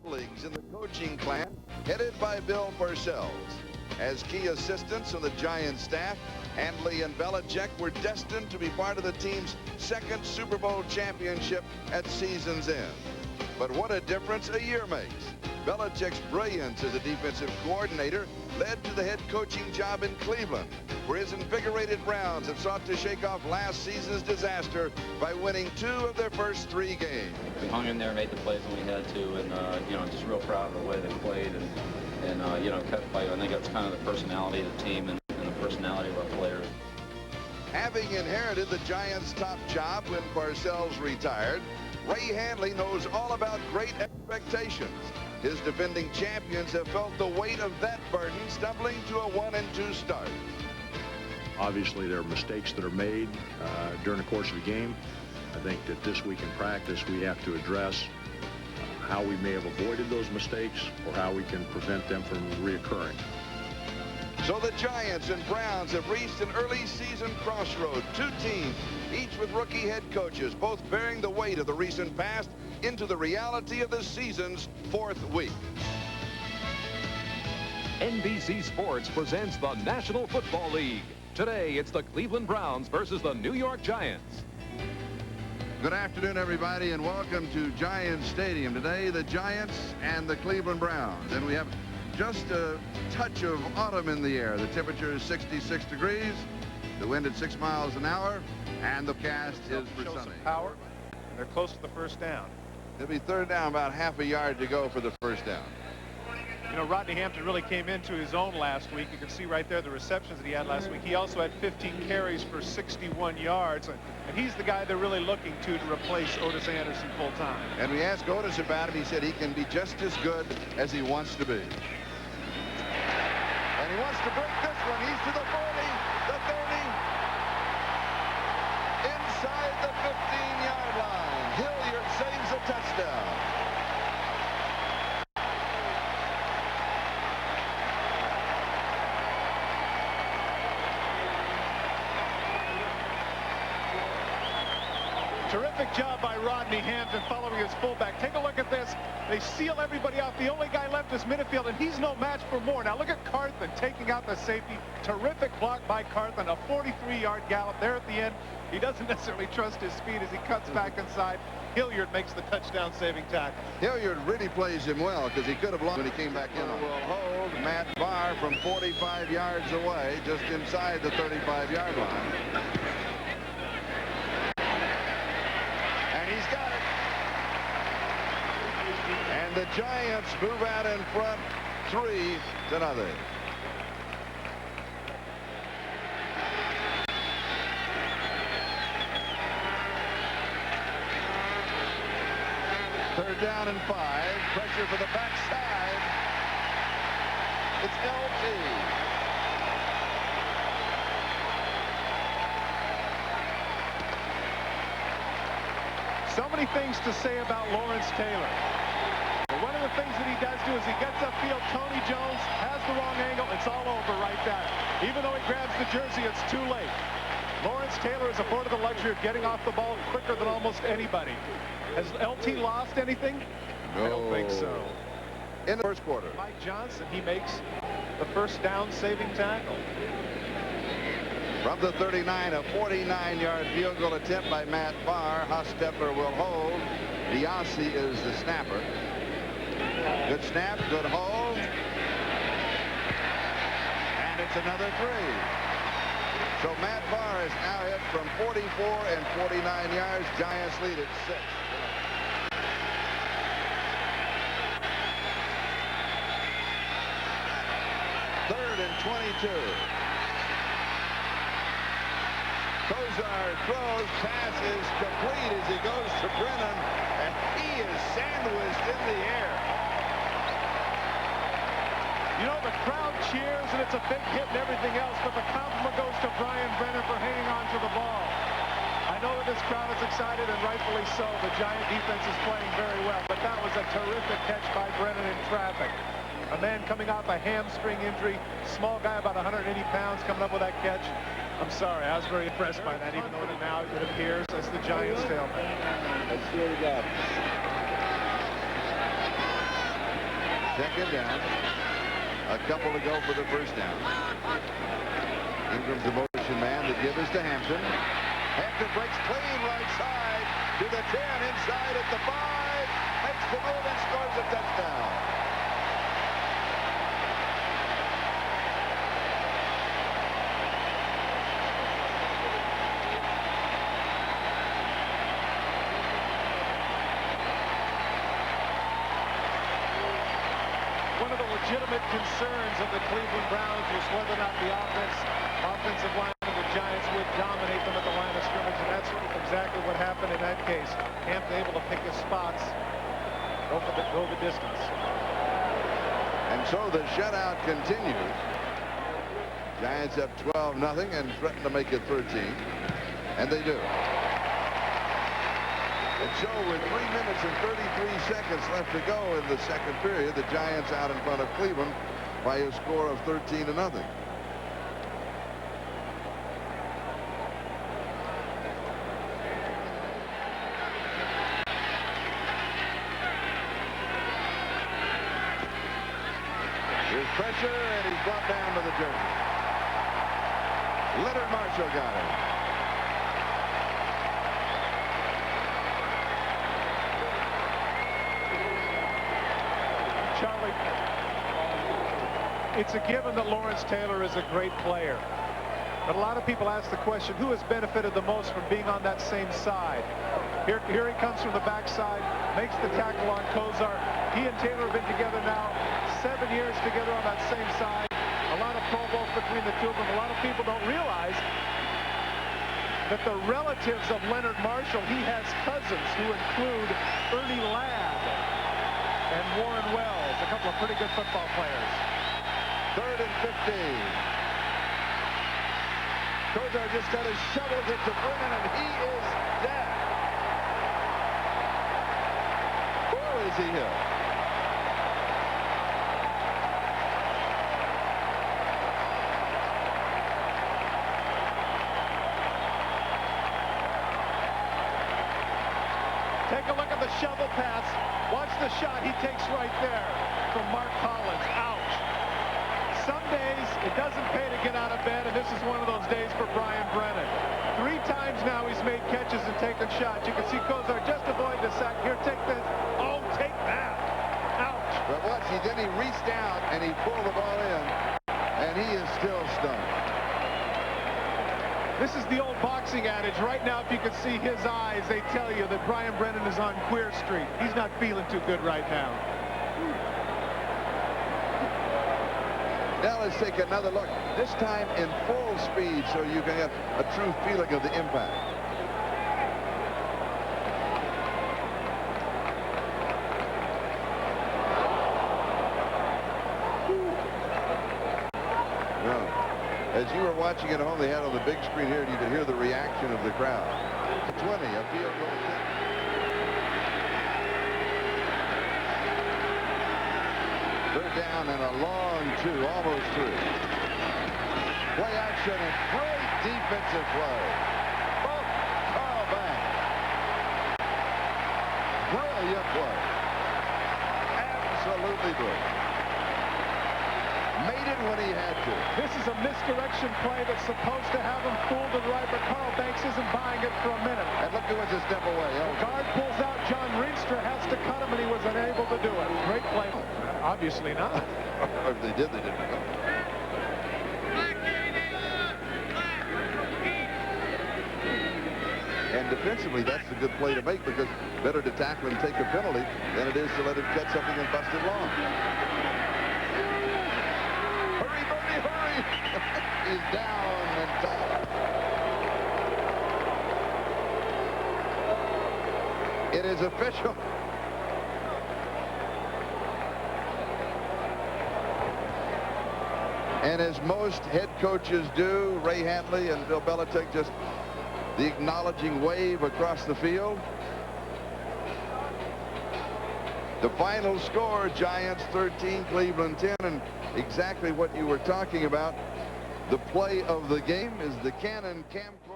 siblings in the coaching clan headed by Bill Parcells. As key assistants on the Giants staff, Handley and Belichick were destined to be part of the team's second Super Bowl championship at season's end. But what a difference a year makes. Belichick's brilliance as a defensive coordinator led to the head coaching job in Cleveland, where his invigorated Browns have sought to shake off last season's disaster by winning 2 of their first 3 games. We hung in there, made the plays when we had to, and just real proud of the way they played, and kept playing. I think that's kind of the personality of the team and the personality of our players. Having inherited the Giants' top job when Parcells retired, Ray Handley knows all about great expectations. His defending champions have felt the weight of that burden, stumbling to a 1-2 start. Obviously, there are mistakes that are made during the course of the game. I think that this week in practice, we have to address how we may have avoided those mistakes or how we can prevent them from reoccurring. So the Giants and Browns have reached an early season crossroad. 2 teams, each with rookie head coaches, both bearing the weight of the recent past into the reality of the season's 4th week. NBC Sports presents the National Football League. Today, it's the Cleveland Browns versus the New York Giants. Good afternoon, everybody, and welcome to Giants Stadium. Today, the Giants and the Cleveland Browns. And we have just a touch of autumn in the air. The temperature is 66 degrees, the wind at 6 miles an hour, and the cast is for sunny. Power. They're close to the first down. It'll be 3rd down, about half a yard to go for the first down. You know, Rodney Hampton really came into his own last week. You can see right there the receptions that he had last week. He also had 15 carries for 61 yards. And he's the guy they're really looking to replace Otis Anderson full time. And we asked Otis about him. He said he can be just as good as he wants to be. And he wants to break this one. He's to the 40, the 30, inside the 15-yard line. Hilliard saves a touchdown. Terrific job by Rodney Hampton following his fullback. Take a look at this. They seal everybody out. The only guy left is Minifield, and he's no match for Moore. Now look at Carthen taking out the safety. Terrific block by Carthen. A 43-yard gallop there at the end. He doesn't necessarily trust his speed as he cuts back inside. Hilliard makes the touchdown-saving tackle. Hilliard really plays him well because he could have lost when he came back in. Will hold Matt Barr from 45 yards away, just inside the 35-yard line. He's got it. And the Giants move out in front 3-0. Third down and 5. Pressure for the backside. It's LT. So many things to say about Lawrence Taylor. But one of the things that he does do is he gets upfield. Tony Jones has the wrong angle. It's all over right there. Even though he grabs the jersey, it's too late. Lawrence Taylor is afforded the luxury of getting off the ball quicker than almost anybody. Has LT lost anything? No. I don't think so. In the first quarter. Mike Johnson, he makes the first down saving tackle. From the 39, a 49-yard field goal attempt by Matt Barr. Hostetler will hold. Diassi is the snapper. Good snap, good hold. And it's another 3. So Matt Barr is now hit from 44 and 49 yards. Giants lead at 6. Third and 22. Cozart throws, pass is complete as he goes to Brennan, and he is sandwiched in the air. You know, the crowd cheers, and it's a big hit and everything else, but the compliment goes to Brian Brennan for hanging on to the ball. I know that this crowd is excited, and rightfully so. The Giant defense is playing very well, but that was a terrific catch by Brennan in traffic. A man coming off a hamstring injury, small guy about 180 pounds coming up with that catch. I'm sorry, I was very impressed by that, even though now it appears as the Giants tailback. I swear to God. Second down. A couple to go for the first down. Ingram's the motion man. The give is to Hampton. Hampton breaks clean right side to the 10, inside at the 5. Makes the move and scores a touchdown. One of the legitimate concerns of the Cleveland Browns was whether or not the offensive line of the Giants would dominate them at the line of scrimmage, and that's exactly what happened in that case. Hampton able to pick his spots, go the distance. And so the shutout continues. Giants up 12-0 and threaten to make it 13, and they do. And so with 3 minutes and 33 seconds left to go in the second period, the Giants out in front of Cleveland by a score of 13-0. There's pressure, and he's brought down to the jersey. Leonard Marshall got it. Charlie, it's a given that Lawrence Taylor is a great player. But a lot of people ask the question, who has benefited the most from being on that same side? Here he comes from the backside, makes the tackle on Kozar. He and Taylor have been together now 7 years together on that same side. A lot of Pro Bowls between the two of them. A lot of people don't realize that the relatives of Leonard Marshall, he has cousins who include Ernie Ladd and Warren Wells, a couple of pretty good football players. 3rd and 15. Kozar just kind of shovels it to Brennan, and he is dead. Where is he hit? Take a look at the shovel pass. Watch the shot he takes right there from Mark Collins. Ouch. Some days it doesn't pay to get out of bed, and this is one of those days for Brian Brennan. 3 times now he's made catches and taken shots. You can see Kozar just avoid the sack. Here, take this. Oh, take that. Ouch. But watch, then he reached out and he pulled the ball in, and he is still stunned. This is the old boxing adage. Right now, if you could see his eyes, they tell you that Brian Brennan is on Queer Street. He's not feeling too good right now. Now let's take another look, this time in full speed, so you can get a true feeling of the impact. As you were watching at home, they had on the big screen here, and you could hear the reaction of the crowd. 20, a field goal kick. Third down and a long 2, almost 3. Play action and great defensive play. Oh, Carl Banks. Brilliant play. Absolutely brilliant. Made it when he had to. This is a misdirection play that's supposed to have him fooled and right, but Carl Banks isn't buying it for a minute. And look who was a step away. The guard pulls out. John Rienstra has to cut him, and he was unable to do it. Great play. Obviously not. If they did, they didn't know. And defensively, that's a good play to make, because better to tackle and take a penalty than it is to let him catch something and bust it long. Hurry, Bernie, hurry! He's down and tied. It is official. And as most head coaches do, Ray Handley and Bill Belichick, just the acknowledging wave across the field. The final score, Giants 13, Cleveland 10, and exactly what you were talking about. The play of the game is the Canon Camcorder.